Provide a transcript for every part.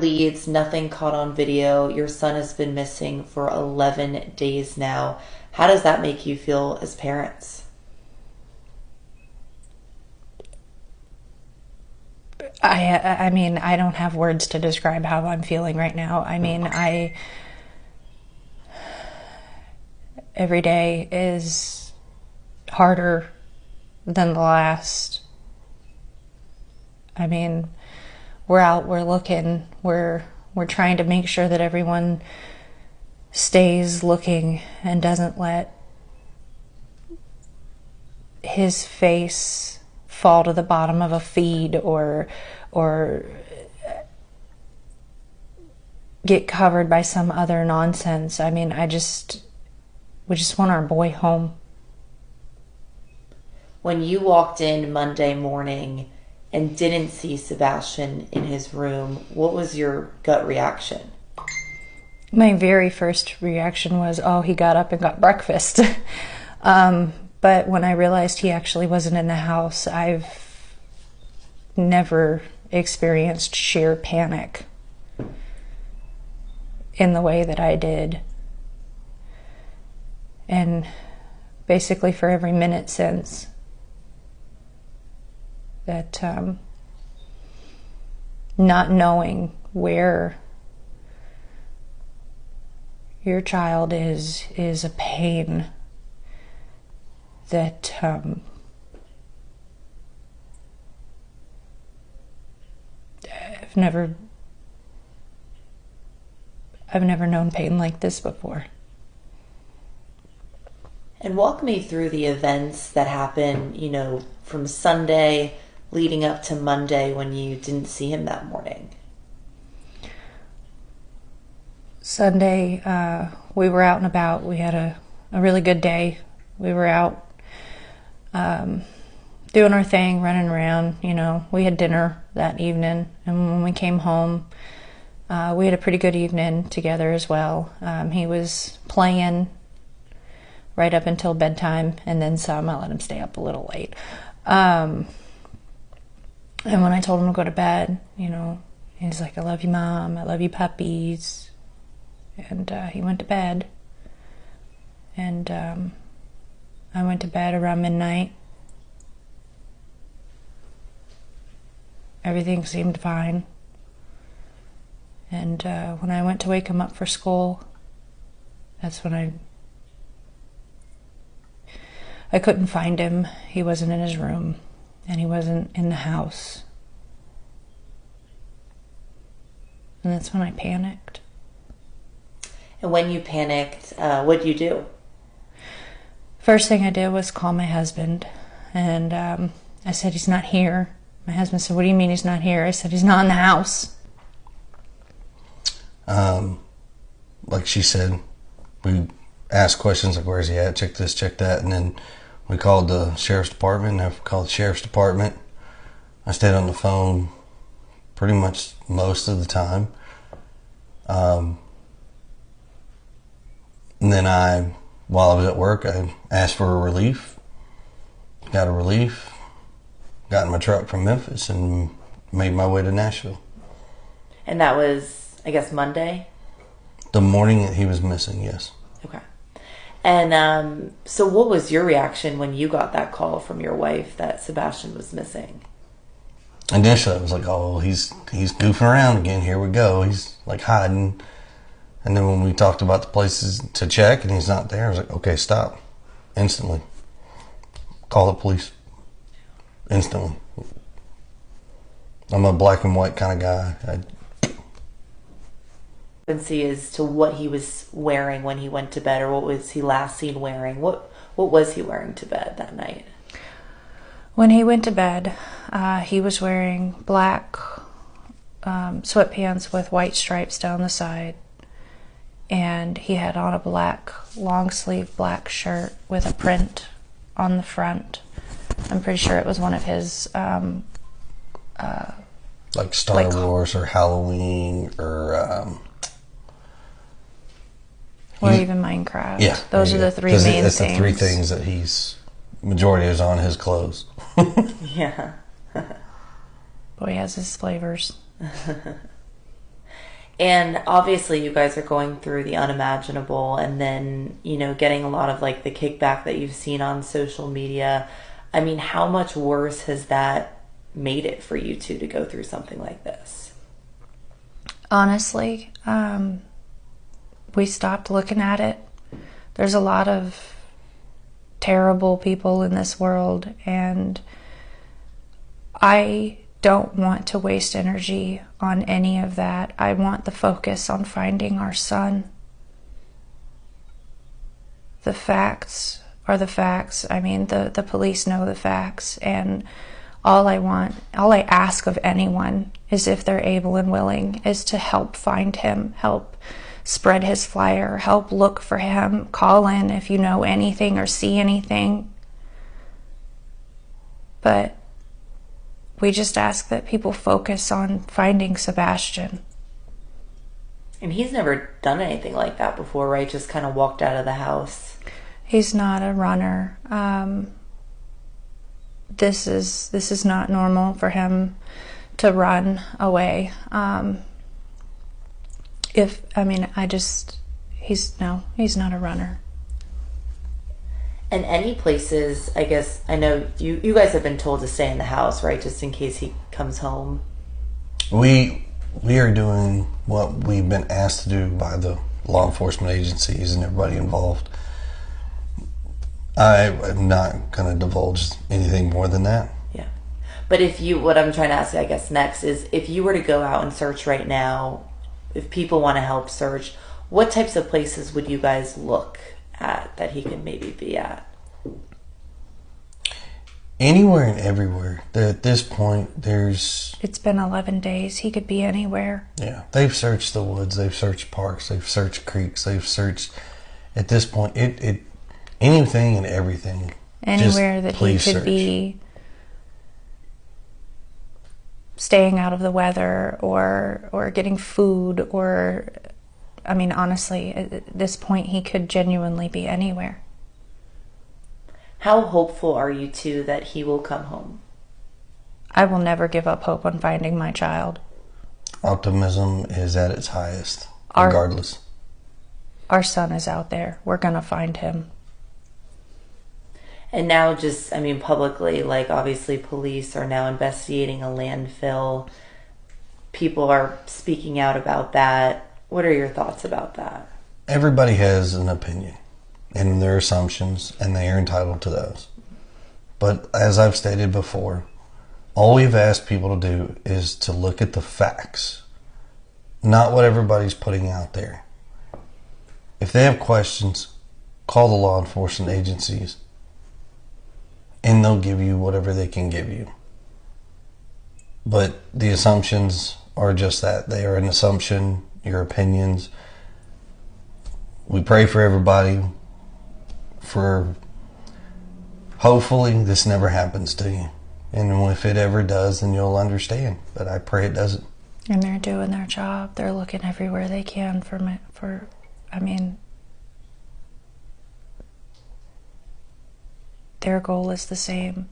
Leads, nothing caught on video. Your son has been missing for 11 days now. How does that make you feel as parents? I mean, I don't have words to describe how I'm feeling right now. I mean, every day is harder than the last. I mean, we're out, we're looking, we're trying to make sure that everyone stays looking and doesn't let his face fall to the bottom of a feed or get covered by some other nonsense. I mean, we just want our boy home. When you walked in Monday morning and didn't see Sebastian in his room, what was your gut reaction? My very first reaction was, oh, he got up and got breakfast. But when I realized he actually wasn't in the house, I've never experienced sheer panic in the way that I did. And basically for every minute since that, not knowing where your child is a pain that I've never known pain like this before. And walk me through the events that happened, from Sunday leading up to Monday when you didn't see him that morning. Sunday, we were out and about. We had a really good day. We were out doing our thing, running around. We had dinner that evening, and when we came home, we had a pretty good evening together as well. He was playing right up until bedtime, and then some. I let him stay up a little late. And when I told him to go to bed, he's like, I love you, Mom. I love you, puppies. And he went to bed. And I went to bed around midnight. Everything seemed fine. And when I went to wake him up for school, that's when I couldn't find him. He wasn't in his room, and he wasn't in the house. And that's when I panicked. And when you panicked, what did you do? First thing I did was call my husband, and I said, he's not here. My husband said, what do you mean he's not here? I said, he's not in the house. Like she said, we asked questions like, where's he at? Check this, check that. And then we called the sheriff's department. And I called the sheriff's department. I stayed on the phone pretty much most of the time. And then while I was at work, I asked for a relief. Got a relief. Got in my truck from Memphis and made my way to Nashville. And that was, I guess, Monday? The morning that he was missing, yes. Okay. And so what was your reaction when you got that call from your wife that Sebastian was missing? Initially, I was like, oh, he's goofing around again. Here we go. He's like hiding. And then when we talked about the places to check and he's not there, I was like, okay, stop. Instantly. Call the police. Instantly. I'm a black and white kind of guy. See as to what he was wearing when he went to bed, or what was he last seen wearing? What was he wearing to bed that night? When he went to bed, he was wearing black sweatpants with white stripes down the side, and he had on a black long sleeve black shirt with a print on the front. I'm pretty sure it was one of his like Star Wars or Halloween or even Minecraft. Yeah, those are the three main things. That's the three things that majority is on his clothes. Yeah. Boy has his flavors. And obviously you guys are going through the unimaginable, and then, getting a lot of like the kickback that you've seen on social media. I mean, how much worse has that made it for you two to go through something like this? Honestly, we stopped looking at it. There's a lot of terrible people in this world, and I don't want to waste energy on any of that. I want the focus on finding our son. The facts are the facts. I mean, the police know the facts, and all I ask of anyone is, if they're able and willing, is to help find him, help spread his flyer, help look for him, call in if you know anything or see anything. But we just ask that people focus on finding Sebastian. And he's never done anything like that before, right? Just kind of walked out of the house. He's not a runner. This is not normal for him to run away. He's not a runner. And any places, I guess, I know you guys have been told to stay in the house, right? Just in case he comes home. We are doing what we've been asked to do by the law enforcement agencies and everybody involved. I'm not going to divulge anything more than that. Yeah. But what I'm trying to ask you, I guess, next is, if you were to go out and search right now, if people want to help search, what types of places would you guys look at that he could maybe be at? Anywhere and everywhere. At this point, It's been 11 days. He could be anywhere. Yeah. They've searched the woods. They've searched parks. They've searched creeks. They've searched, at this point, anything and everything. Anywhere that he could be staying out of the weather or getting food, or, I mean, honestly, at this point, he could genuinely be anywhere. How hopeful are you two that he will come home? I will never give up hope on finding my child. Optimism is at its highest, regardless. Our son is out there. We're going to find him. And now publicly, like, obviously police are now investigating a landfill. People are speaking out about that. What are your thoughts about that? Everybody has an opinion and their assumptions, and they are entitled to those. But as I've stated before, all we've asked people to do is to look at the facts, not what everybody's putting out there. If they have questions, call the law enforcement agencies, and they'll give you whatever they can give you. But the assumptions are just that. They are an assumption, your opinions. We pray for everybody, for hopefully this never happens to you. And if it ever does, then you'll understand. But I pray it doesn't. And they're doing their job. They're looking everywhere they can their goal is the same.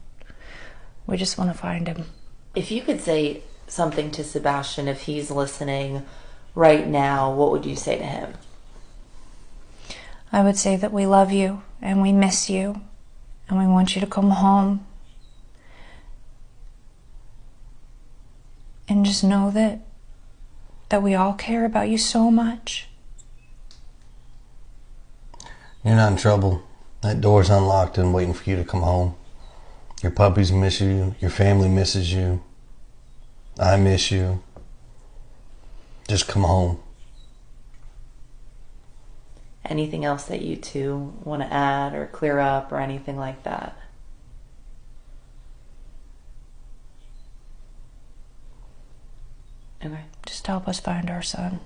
We just want to find him. If you could say something to Sebastian, if he's listening right now, what would you say to him? I would say that we love you and we miss you and we want you to come home. And just know that we all care about you so much. You're not in trouble. That door's unlocked and waiting for you to come home. Your puppies miss you. Your family misses you. I miss you. Just come home. Anything else that you two want to add or clear up or anything like that? Okay. Just help us find our son.